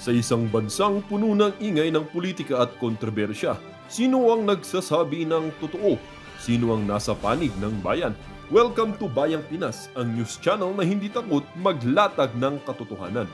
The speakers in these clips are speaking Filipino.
Sa isang bansang puno ng ingay ng politika at kontrobersya, sino ang nagsasabi ng totoo? Sino ang nasa panig ng bayan? Welcome to Bayang Pinas, ang news channel na hindi takot maglatag ng katotohanan.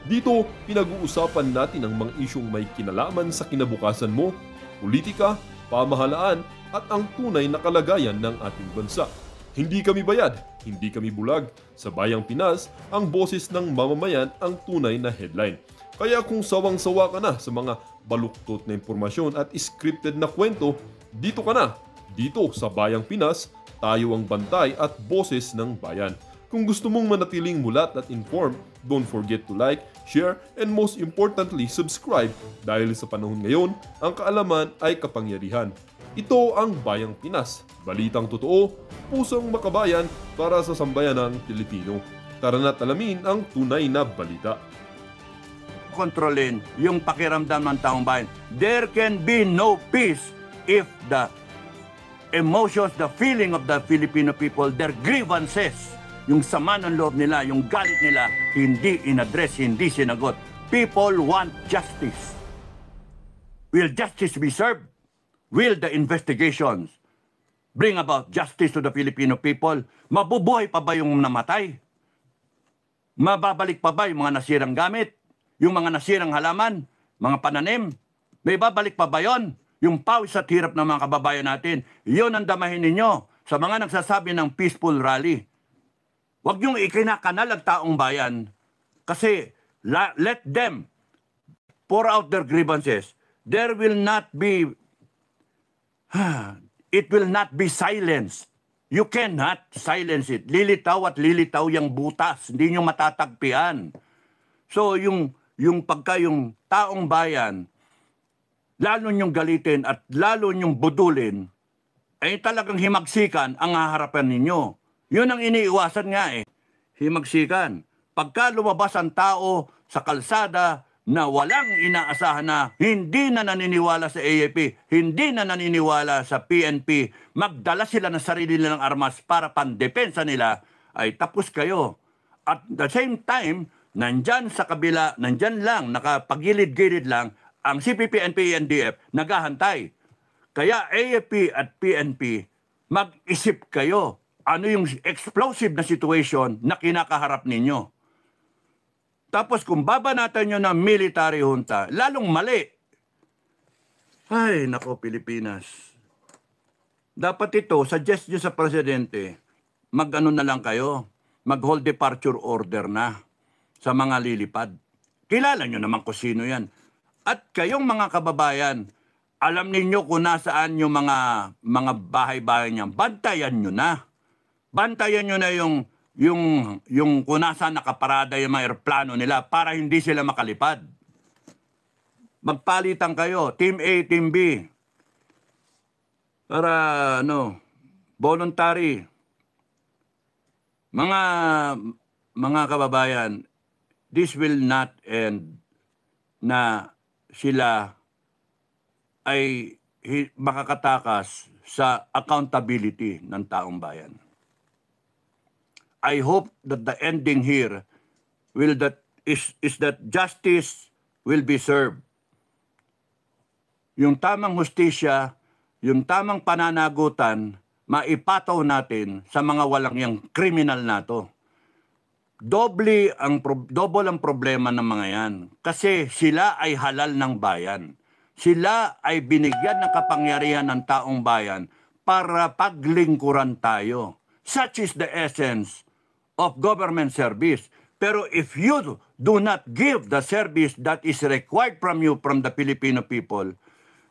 Dito, pinag-uusapan natin ang mga isyong may kinalaman sa kinabukasan mo, politika, pamahalaan at ang tunay na kalagayan ng ating bansa. Hindi kami bayad, hindi kami bulag. Sa Bayang Pinas, ang boses ng mamamayan ang tunay na headline. Kaya kung sawang-sawa ka na sa mga baluktot na impormasyon at scripted na kwento, dito ka na. Dito sa Bayang Pinas, tayo ang bantay at boses ng bayan. Kung gusto mong manatiling mulat at informed, don't forget to like, share, and most importantly, subscribe dahil sa panahon ngayon, ang kaalaman ay kapangyarihan. Ito ang Bayang Pinas, balitang totoo, pusong makabayan para sa sambayanang Pilipino. Tara na't alamin ang tunay na balita. Kontrolin yung pakiramdam ng taong bayan. There can be no peace if the emotions, the feeling of the Filipino people, their grievances, yung sama ng loob nila, yung galit nila, hindi in-address, hindi sinagot. People want justice. Will justice be served? Will the investigations bring about justice to the Filipino people? Mabubuhay pa ba yung namatay? Mababalik pa ba yung mga nasirang gamit? Yung mga nasirang halaman? Mga pananim? May babalik pa ba yun? Yung pawis at hirap ng mga kababayan natin, yun ang damahin ninyo sa mga nagsasabi ng peaceful rally. Huwag niyong ikinakanal ang taong bayan kasi let them pour out their grievances. There will not be, it will not be silenced. You cannot silence it. Lilitaw at lilitaw yung butas. Hindi niyo matatagpian. So yung taong bayan, lalo niyong galitin at lalo niyong budulin, ay talagang himagsikan ang haharapan ninyo. Yun ang iniiwasan nga eh. Himagsikan. Pagka lumabas ang tao sa kalsada na walang inaasahan na hindi na naniniwala sa AFP, hindi na naniniwala sa PNP, magdala sila ng sarili nilang armas para pandepensa nila, ay tapos kayo. At the same time, nandyan sa kabila, nandyan lang, nakapagilid-gilid lang, ang CPP, NP, NDF, naghahantay. Kaya AFP at PNP, mag-isip kayo ano yung explosive na situation na kinakaharap ninyo. Tapos kung babanatan nyo ng military junta, lalong mali. Ay, nako Pilipinas. Dapat ito, suggest nyo sa presidente, mag-ano na lang kayo, mag-hold departure order na sa mga lilipad. Kilala nyo naman kung sino yan. At kayong mga kababayan, alam ninyo kung nasaan yung mga bahay-bahay niyan. Bantayan nyo na. Bantayan nyo na yung kung nasaan nakaparada yung mga aeroplano nila para hindi sila makalipad. Magpalitan kayo, Team A, Team B. Para, voluntary. Mga kababayan, this will not end na sila ay makakatakas sa accountability ng taong bayan. I hope that the ending here is that justice will be served. Yung tamang hustisya, yung tamang pananagutan, maipataw natin sa mga walang yang kriminal na to. Double ang problema ng mga yan. Kasi sila ay halal ng bayan. Sila ay binigyan ng kapangyarihan ng taong bayan para paglingkuran tayo. Such is the essence of government service. Pero if you do not give the service that is required from you, from the Filipino people,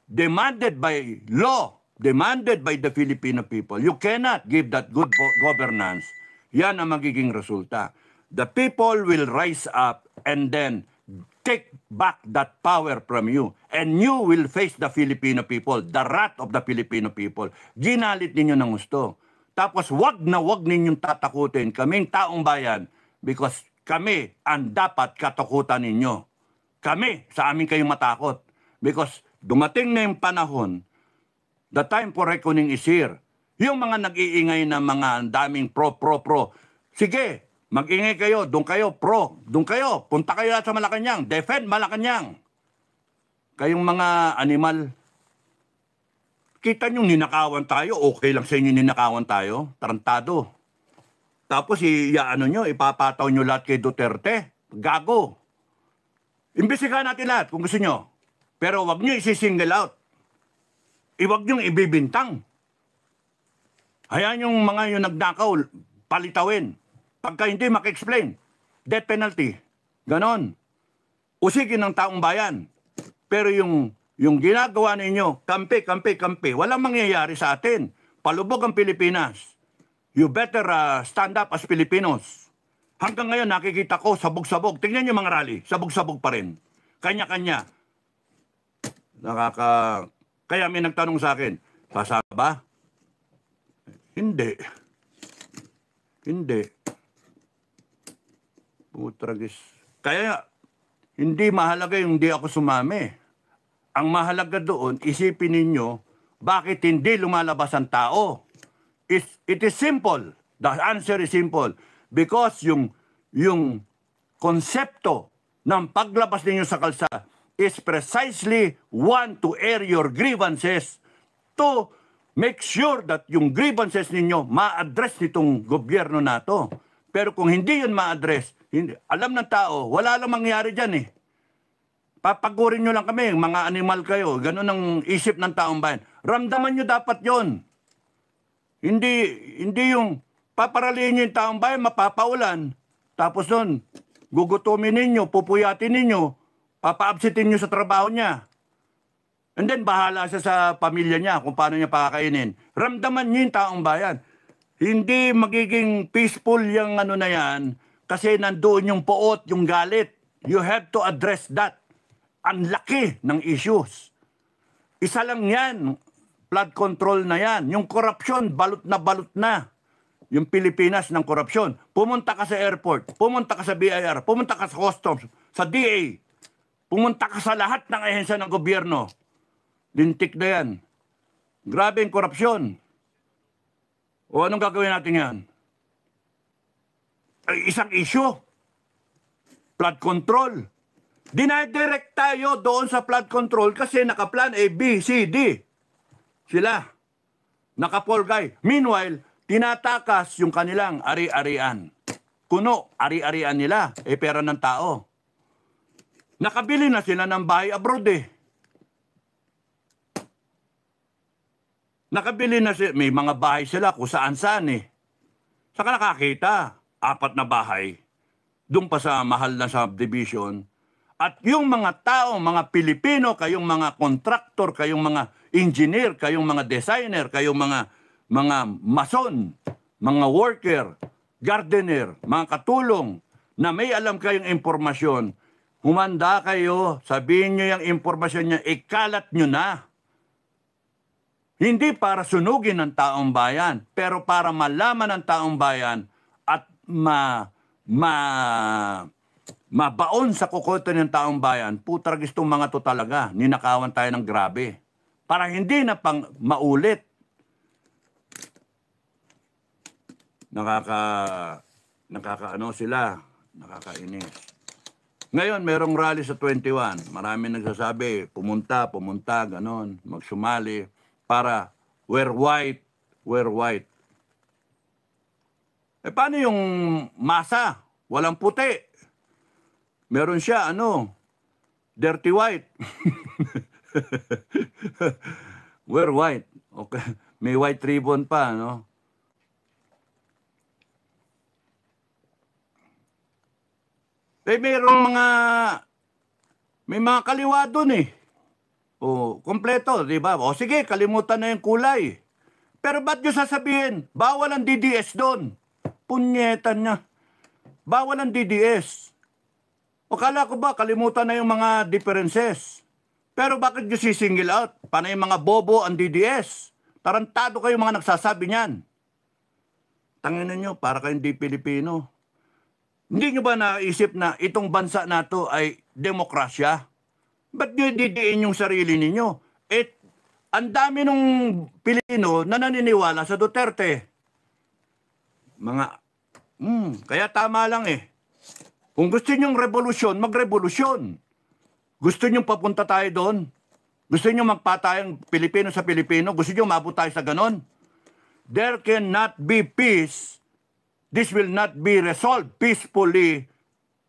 demanded by law, demanded by the Filipino people, you cannot give that good governance. Yan ang magiging resulta. The people will rise up and then take back that power from you. And you will face the Filipino people, the wrath of the Filipino people. Ginalit ninyo ng gusto. Tapos wag na wag ninyong tatakutin kaming taong bayan because kami ang dapat katakutan ninyo. Kami, sa amin kayong matakot. Because dumating na yung panahon, the time for reckoning is here. Yung mga nag-iingay na mga daming pro. Sige, Mag-ingay kayo, doon kayo, doon kayo, punta kayo sa Malacanang, defend Malacanang. Kayong mga animal, kita nyo ninakawan tayo, okay lang sa inyo ninakawan tayo, tarantado. Tapos ipapataw nyo lahat kay Duterte, gago. Imbestigahan natin lahat kung gusto nyo. Pero wag nyo isi-single out. Iwag nyo ibibintang. Hayaan yung mga yung nagnakaw, palitawin. Pagka hindi maki-explain, death penalty. Ganon. Usigin ng taong bayan. Pero yung ginagawa ninyo, kampi, walang mangyayari sa atin. Palubog ang Pilipinas. You better stand up as Filipinos. Hanggang ngayon nakikita ko sabog-sabog. Tingnan niyo mga rally, sabog-sabog pa rin. Kanya-kanya. Kaya may nagtanong sa akin, pasaba ba? Hindi. Putragis. Kaya hindi mahalaga yung hindi ako sumami. Ang mahalaga doon, isipin ninyo, bakit hindi lumalabas ang tao? It is simple. The answer is simple. Because yung konsepto ng paglabas ninyo sa kalsada is precisely want to air your grievances to make sure that yung grievances ninyo ma-address nitong gobyerno na to. Pero kung hindi yun ma-address, alam ng tao, wala lang mangyari dyan eh. Papagurin nyo lang kami, mga animal kayo. Ganun ang isip ng taong bayan. Ramdaman nyo dapat yon. Hindi yung paparalihin nyo yung taong bayan, mapapaulan. Tapos nun, gugutumin ninyo, pupuyatin ninyo, papa-absitin nyo sa trabaho niya. And then, bahala siya sa pamilya niya kung paano niya pakakainin. Ramdaman niyo yung taong bayan. Hindi magiging peaceful yung ano na yan kasi nandoon yung poot, yung galit. You have to address that. Ang laki ng issues. Isa lang yan, flood control na yan. Yung korupsyon, balot na. Yung Pilipinas ng korupsyon. Pumunta ka sa airport, pumunta ka sa BIR, pumunta ka sa customs, sa DA, pumunta ka sa lahat ng ahensya ng gobyerno. Lintik na yan. Grabe yung korupsyon. O anong gagawin natin yan? Ay, isang issue. Flood control. Dinadirect tayo doon sa flood control kasi naka-plan A, B, C, D. Sila. Naka-Paul Guy. Meanwhile, tinatakas yung kanilang ari-arian. Kuno, ari-arian nila. Pera ng tao. Nakabili na sila ng bahay abroad eh. Nakabili na sila, may mga bahay sila kung saan-saan eh. Saka nakakita, 4 na bahay. Doon pa sa mahal na subdivision. At yung mga tao, mga Pilipino, kayong mga contractor, kayong mga engineer, kayong mga designer, kayong mga mason, mga worker, gardener, mga katulong, na may alam kayong impormasyon, humanda kayo, sabihin nyo yung impormasyon niya, ikalat nyo na. Hindi para sunugin ng taong bayan, pero para malaman ng taong bayan at mabaon sa kukoto ng taong bayan, putragis tong mga to talaga, ninakawan tayo ng grabe. Para hindi na pang maulit. Nakakaano sila, nakakainis. Ngayon, merong rally sa 21. Marami nagsasabi, pumunta, ganon, magsumali. Para wear white. Paano yung masa? Walang puti. Meron siya, dirty white. Wear white. Okay. May white ribbon pa, may mga kaliwa dun eh. O, kompleto, di ba? O sige, kalimutan na yung kulay. Pero ba't nyo sasabihin, bawal ang DDS doon? Punyetan niya. Bawal ang DDS. O kala ko ba, kalimutan na yung mga differences. Pero bakit nyo si-single out? Panay mga bobo ang DDS. Tarantado kayo mga nagsasabi niyan. Tangina nyo, para kayong di Pilipino. Hindi nyo ba naisip na itong bansa na to ay demokrasya? Ba't nyo didiin yung sarili ninyo? Ang dami nung Pilipino na naniniwala sa Duterte. Mga Kaya tama lang eh. Kung gusto nyong revolusyon, magrevolusyon. Gusto nyong papunta tayo doon? Gusto nyo magpatayang Pilipino sa Pilipino? Gusto nyo maabot tayo sa ganon? There cannot be peace. This will not be resolved peacefully.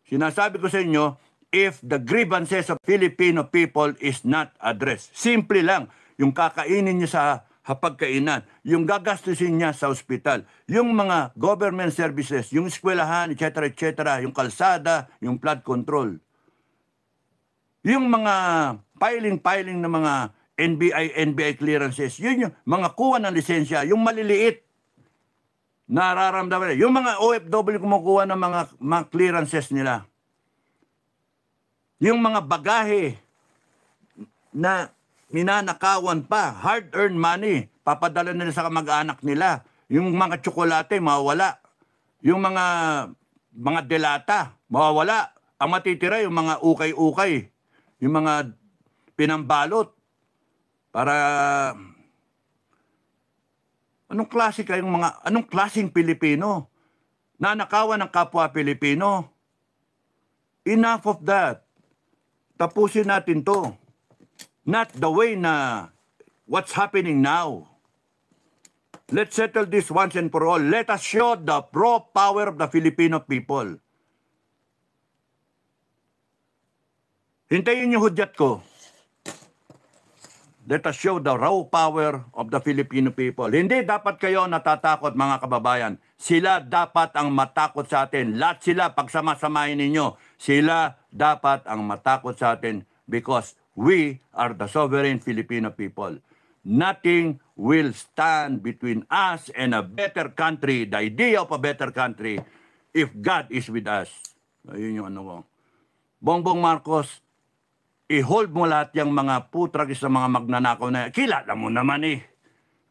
Sinasabi ko sa inyo, if the grievances of Filipino people is not addressed. Simple lang. Yung kakainin niya sa hapagkainan, yung gagastusin niya sa ospital, yung mga government services, yung eskwelahan, etc., etc., yung kalsada, yung flood control. Yung mga piling ng mga NBI clearances, yun yung mga kuha ng lisensya, yung maliliit, nararamdaman. Yung mga OFW kumukuha ng mga clearances nila. Yung mga bagahe na ninanakawan pa, hard-earned money, papadala nila sa kamag-anak nila. Yung mga tsokolate, mawawala. Yung mga delata, mawawala. Ang matitira, yung mga ukay-ukay. Yung mga pinambalot para anong klaseng Pilipino? Nanakawan ng kapwa Pilipino. Enough of that. Tapusin natin to. Not the way na what's happening now. Let's settle this once and for all. Let us show the raw power of the Filipino people. Hintayin niyo hudyat ko. Let us show the raw power of the Filipino people. Hindi dapat kayo natatakot, mga kababayan. Sila dapat ang matakot sa atin. Lahat sila, pagsama-samahin ninyo, sila dapat ang matakot sa atin because we are the sovereign Filipino people. Nothing will stand between us and a better country, the idea of a better country, if God is with us. Ayun yung ano ko. Bongbong Marcos, i-hold mo lahat yung mga putragis sa mga magnanakaw na kilala mo naman eh.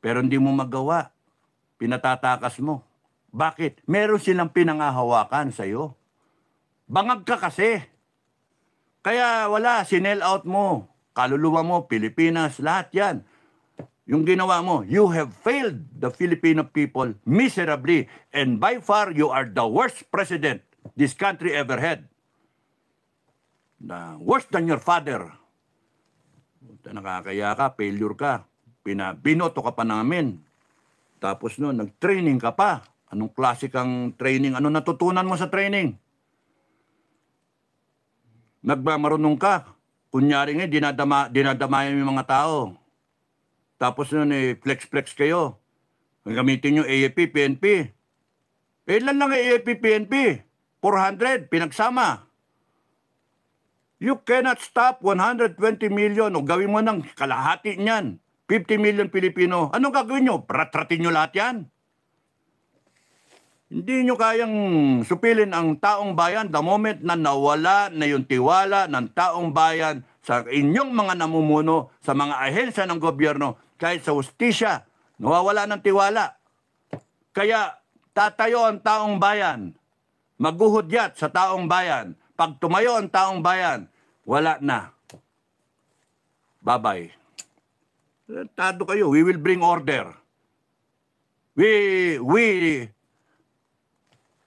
Pero hindi mo magawa. Pinatatakas mo. Bakit? Meron silang pinangahawakan sa'yo. Bangag ka kasi. Kaya wala, sinel out mo. Kaluluwa mo, Pilipinas, lahat yan. Yung ginawa mo, you have failed the Filipino people miserably. And by far, you are the worst president this country ever had. Worse than your father. Nakakaya ka, failure ka. Binoto ka pa namin. Tapos no, nag-training ka pa. Anong klase kang training? Ano natutunan mo sa training? Nagmamarunong ka. Kunyari nga, dinadamayan yung mga tao. Tapos nun, flex-flex kayo. Gamitin nyo AFP, PNP. Ilan lang AFP, PNP? 400, pinagsama. You cannot stop 120 million o gawin mo ng kalahati niyan. 50 million Pilipino. Anong gagawin nyo? Ratratin nyo lahat yan. Hindi nyo kayang supilin ang taong bayan the moment na nawala na yung tiwala ng taong bayan sa inyong mga namumuno, sa mga ahensya ng gobyerno, kahit sa hustisya, nawawala ng tiwala. Kaya tatayo ang taong bayan, maghuhudyat sa taong bayan. Pag tumayo ang taong bayan, wala na. Bye-bye. Tado kayo. We will bring order. We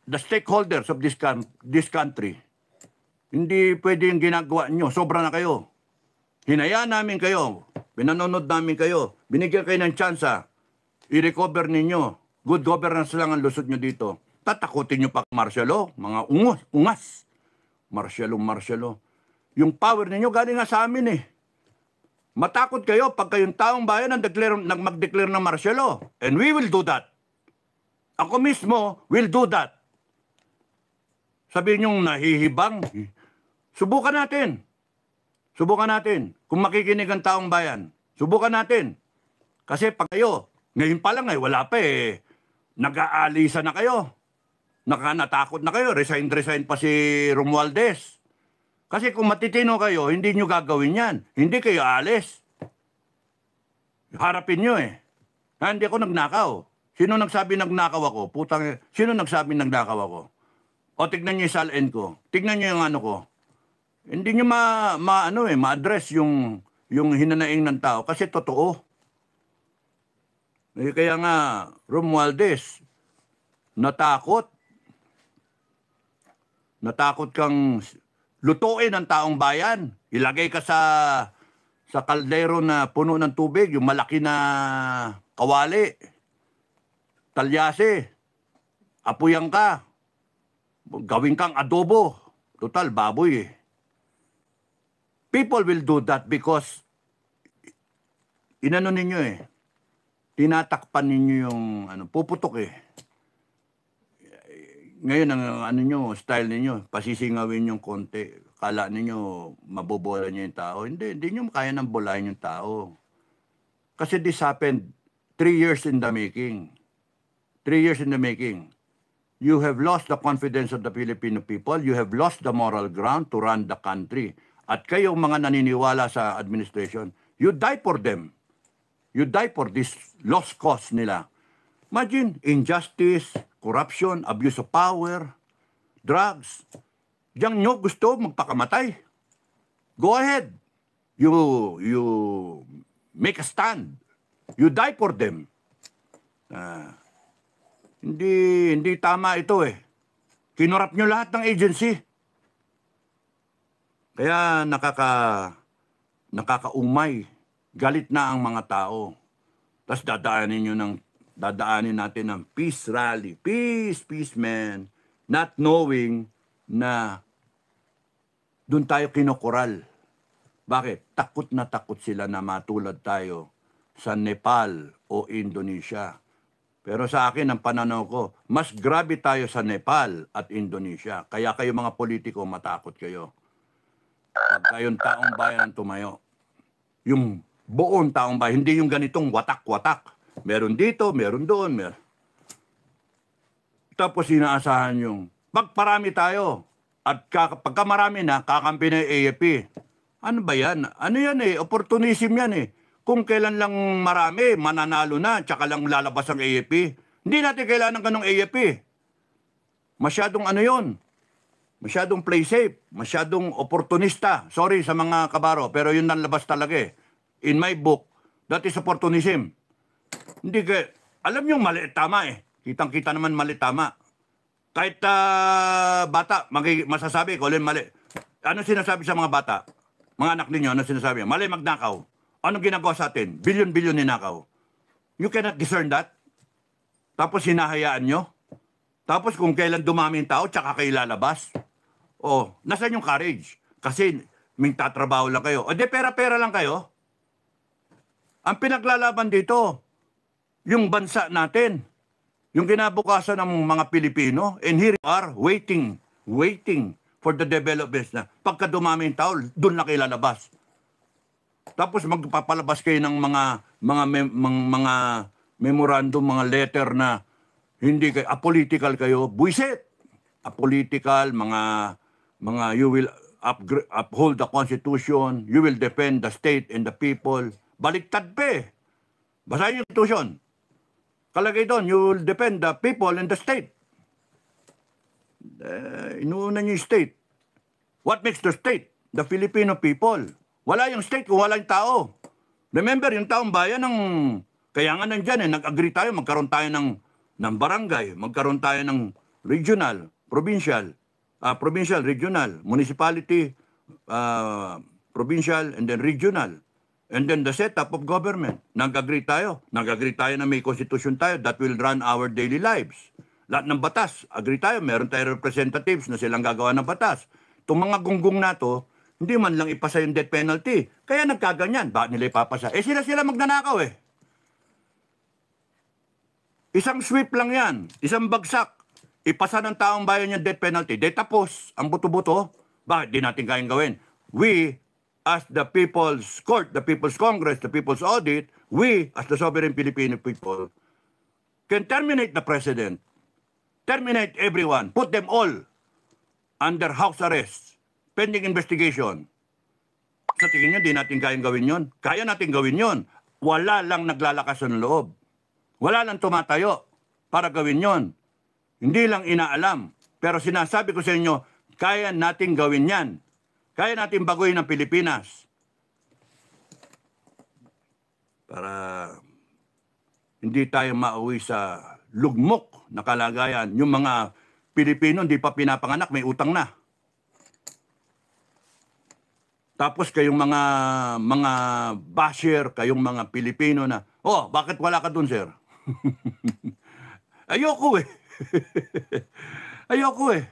the stakeholders of this country, hindi pwede yung ginagawa nyo. Sobra na kayo. Hinayaan namin kayo. Pinanonood namin kayo. Binigyan kayo ng tsansa. I-recover ninyo. Good governance lang ang lusot nyo dito. Tatakutin nyo pa martial law. Mga ungas. Martial law. Yung power ninyo galing nga sa amin eh. Matakot kayo pag kayong taong bayan ang mag-declare ng martial law. And we will do that. Ako mismo will do that. Sabihin nyo nahihibang. Subukan natin. Subukan natin. Kung makikinig ang taong bayan. Subukan natin. Kasi pag kayo, ngayon pa lang wala pa eh. Nag-aalisa na kayo. Natakot na kayo. Resign pa si Romualdez. Kasi kung matitino kayo, hindi nyo gagawin yan. Hindi kayo alis. Harapin nyo eh. Hindi ako nagnakaw. Sino nagsabi nagnakaw ako? Sino nagsabi nagnakaw ako? O tignan nyo yung salin ko. Tignan nyo yung ano ko. Hindi nyo ma-address yung hinanaing ng tao. Kasi totoo. Kaya nga, Romualdez, natakot. Natakot kang lutuin ang taong bayan. Ilagay ka sa kaldero na puno ng tubig, yung malaki na kawali, talyase, apuyan ka, gawin kang adobo. Total, baboy eh. People will do that because inano ninyo eh. Tinatakpan ninyo yung puputok eh. Ngayon ang style ninyo, pasisingawin yung konti. Kala ninyo mabobola niyo yung tao. Hindi nyo kaya nang bolahin yung tao. Kasi this happened 3 years in the making. 3 years in the making. You have lost the confidence of the Filipino people. You have lost the moral ground to run the country. At kayong mga naniniwala sa administration, you die for them. You die for this lost cause nila. Imagine, injustice, corruption, abuse of power, drugs. Diyan nyo gusto magpakamatay. Go ahead. You make a stand. You die for them. Hindi tama ito eh. Kinurap nyo lahat ng agency. Kaya nakakaumay. Galit na ang mga tao. Tapos dadaanin natin ng peace rally. Peace, man. Not knowing na doon tayo kinukural. Bakit? Takot na takot sila na matulad tayo sa Nepal o Indonesia. Pero sa akin, ang pananaw ko, mas grabe tayo sa Nepal at Indonesia. Kaya kayo mga politiko, matakot kayo. Pag kayong taong bayan ang tumayo. Yung buong taong bayan, hindi yung ganitong watak-watak. Meron dito, meron doon. Tapos inaasahan yung, pagparami tayo, at pagka marami na, kakampi na yung AFP. Ano ba yan? Ano yan eh? Opportunism yan eh. Kung kailan lang marami, mananalo na, tsaka lang lalabas ang AFP. Hindi natin kailangan ng ganong AFP. Masyadong ano yun? Masyadong play safe. Masyadong opportunista. Sorry sa mga kabaro, pero yun ang labas talaga eh. In my book, that is opportunism. Hindi ka, alam nyo mali, tama eh. Kitang-kita naman mali, tama. Kahit bata, masasabi ko, mali. Ano sinasabi sa mga bata? Mga anak ninyo, ano sinasabi? Mali magnakaw. Anong ginagawa sa atin? Bilyon-bilyon ninakaw. You cannot discern that. Tapos hinahayaan nyo. Tapos kung kailan dumami yung tao, tsaka kayo lalabas. O, nasan yung courage? Kasi may tatrabaho lang kayo. O di pera-pera lang kayo. Ang pinaglalaban dito, yung bansa natin. Yung kinabukasan ng mga Pilipino. And here you are, waiting for the developments na. Pagka dumami yung tao, doon na kayo lalabas. Tapos magpapalabas kayo ng mga memorandum, mga letter na hindi kayo, apolitical kayo, buisit. Apolitical, mga you will uphold the Constitution, you will defend the state and the people. Baliktad pa eh. Basahin yung Constitution. Kalagay doon, you will defend the people and the state. Inuuna niyo yung state. What makes the state? The Filipino people. Wala yung state kung wala yung tao. Remember, yung taong bayan, kaya nga nandyan nag-agree tayo, magkaroon tayo ng barangay, magkaroon tayo ng regional, provincial, regional, municipality, provincial, and then regional. And then the setup of government. Nag-agree tayo na may constitution tayo that will run our daily lives. Lahat ng batas, agree tayo, meron tayo representatives na silang gagawa ng batas. Itong mga gunggong na to, hindi man lang ipasa yung death penalty. Kaya nagkaganyan. Bakit nila ipapasa? Sila magnanakaw eh. Isang sweep lang yan. Isang bagsak. Ipasa ng taong bayan yung death penalty. De tapos, ang buto-buto, bakit di natin kayang gawin? We, as the People's Court, the People's Congress, the People's Audit, we, as the sovereign Filipino people, can terminate the president, terminate everyone, put them all under house arrest, pending investigation. Sa tingin nyo, di natin kayang gawin yon? Kaya natin gawin yon. Wala lang naglalakas ng loob. Wala lang tumatayo para gawin yon. Hindi lang inaalam. Pero sinasabi ko sa inyo, kaya natin gawin yan. Kaya natin baguhin ang Pilipinas. Para hindi tayo mauwi sa lugmok na kalagayan. Yung mga Pilipino hindi pa pinapanganak, may utang na. Tapos kayong mga basher, kayong mga Pilipino na, oh, bakit wala ka dun, sir? Ayoko eh. Ayoko eh.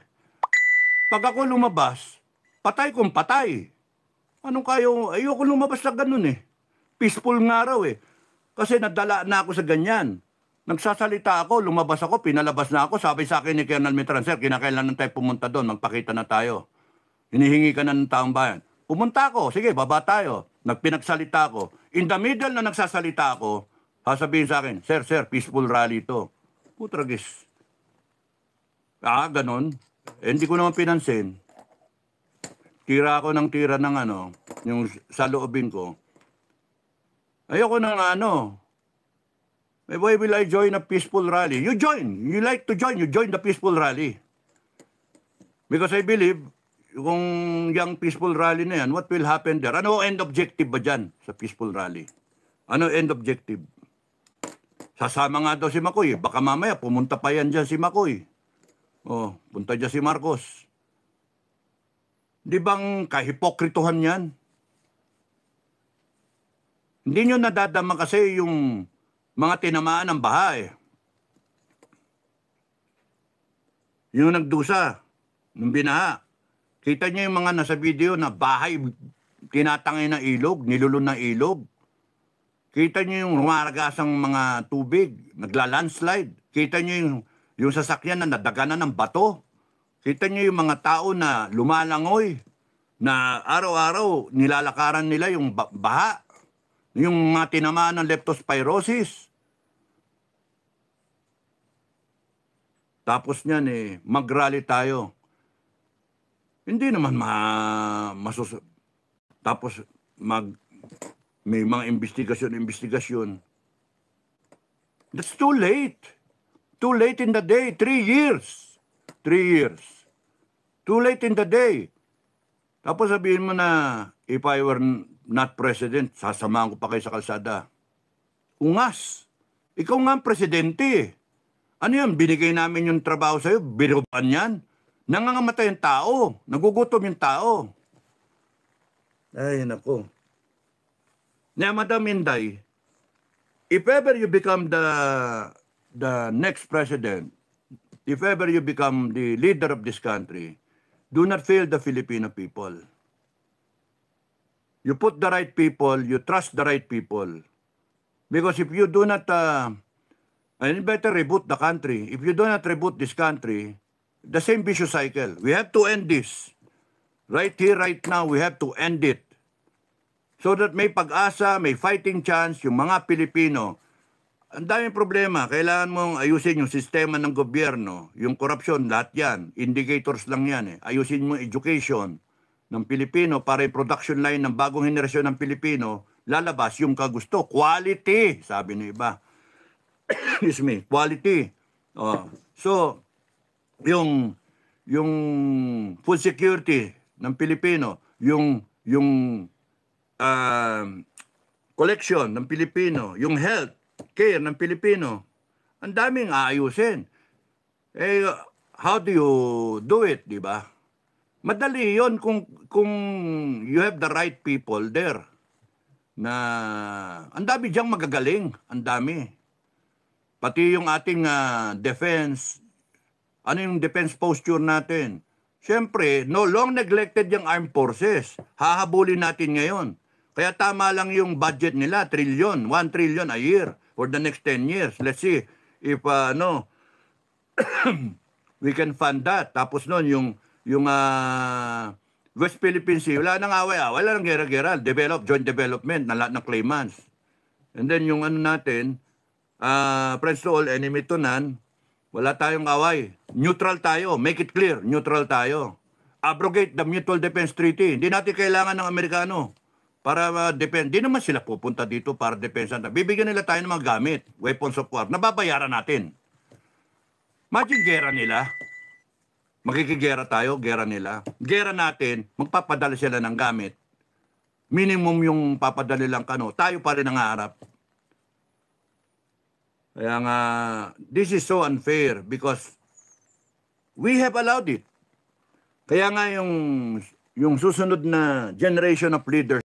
Pag ako lumabas, patay kung patay. Anong kayo? Ayoko lumabas na ganun eh. Peaceful nga raw eh. Kasi nadala na ako sa ganyan. Nagsasalita ako, lumabas ako, pinalabas na ako. Sabi sa akin ni Colonel Mitran, sir, kinakailangan tayo pumunta doon, magpakita na tayo. Hinihingi ka na ng taong bayan. Pumunta ako, sige, baba tayo. Nagpinagsalita ako. In the middle na nagsasalita ako, sasabihin sa akin, sir, peaceful rally ito. Putragis. Ganun. Hindi ko naman pinansin. Tira ako ng tira ng yung sa loobin ko. Ayoko ng why will I join a peaceful rally? You join. You like to join. You join the peaceful rally. Because I believe, kung yung peaceful rally na yan, what will happen there? Ano end objective ba dyan sa peaceful rally? Ano end objective? Sasama nga daw si Makoy. Baka mamaya pumunta pa yan dyan si Makoy. Oh, punta dyan si Marcos. Di bang kahipokrituhan yan? Hindi nyo nadadama kasi yung mga tinamaan ng baha eh. Yung nagdusa, yung binaha. Kita nyo yung mga nasa video na bahay tinatangay ng ilog, nilulun ng ilog. Kita nyo yung rumaragasang mga tubig, nagla-landslide. Kita nyo yung sasakyan na nadaganan ng bato. Kita nyo yung mga tao na lumalangoy, na araw-araw nilalakaran nila yung baha, yung mga tinamaan ng leptospirosis. Tapos niyan mag-rally tayo. Hindi naman tapos may mga investigasyon. That's too late. Too late in the day. 3 years. 3 years. Too late in the day. Tapos sabihin mo na, if I were not president, sasamahan ko pa kayo sa kalsada. Ungas. Ikaw nga ang presidente. Ano yan? Binigay namin yung trabaho sa'yo. Binuban yan. Nangangamatay yung tao. Nagugutom yung tao. Ay, nako. Na Madam Inday, if ever you become the next president, if ever you become the leader of this country, do not fail the Filipino people. You put the right people, you trust the right people. Because if you do not, and better reboot the country. If you do not reboot this country, the same vicious cycle. We have to end this. Right here, right now, we have to end it. So that may pag-asa, may fighting chance, yung mga Pilipino. Ang daming problema. Kailangan mong ayusin yung sistema ng gobyerno, yung korupsyon, lahat yan. Indicators lang yan. Ayusin mo education ng Pilipino para yung production line ng bagong henerasyon ng Pilipino, lalabas yung kagusto. Quality, sabi ng iba. Excuse me, quality. So, yung food security ng Pilipino, yung collection ng Pilipino, yung health care ng Pilipino, ang daming aayusin. How do you do it, di ba? Madali yon kung you have the right people there. Na ang dami diyang magagaling, ang dami. Pati yung ating defense, ano yung defense posture natin? Siyempre, no long neglected yung armed forces. Hahabulin natin ngayon. Kaya tama lang yung budget nila, 1 trillion a year for the next 10 years. Let's see if we can fund that. Tapos noon yung West Philippine Sea, wala nang away-away, wala nang gera-gera, joint development na lahat ng claimants. And then yung natin, friends to all, enemy to none, wala tayong away. Neutral tayo, make it clear, neutral tayo. Abrogate the Mutual Defense Treaty. Hindi natin kailangan ng Amerikano para defend. Di naman sila pupunta dito para depensan. Bibigyan nila tayo ng mga gamit, weapons of war, nababayaran natin. Imagine gera nila. Makikigera tayo, gera nila. Gera natin, magpapadala sila ng gamit. Minimum yung papadala lang tayo pa rin ang haharap. Kaya nga, this is so unfair because We have allowed it. Kaya nga yung susunod na generation of leaders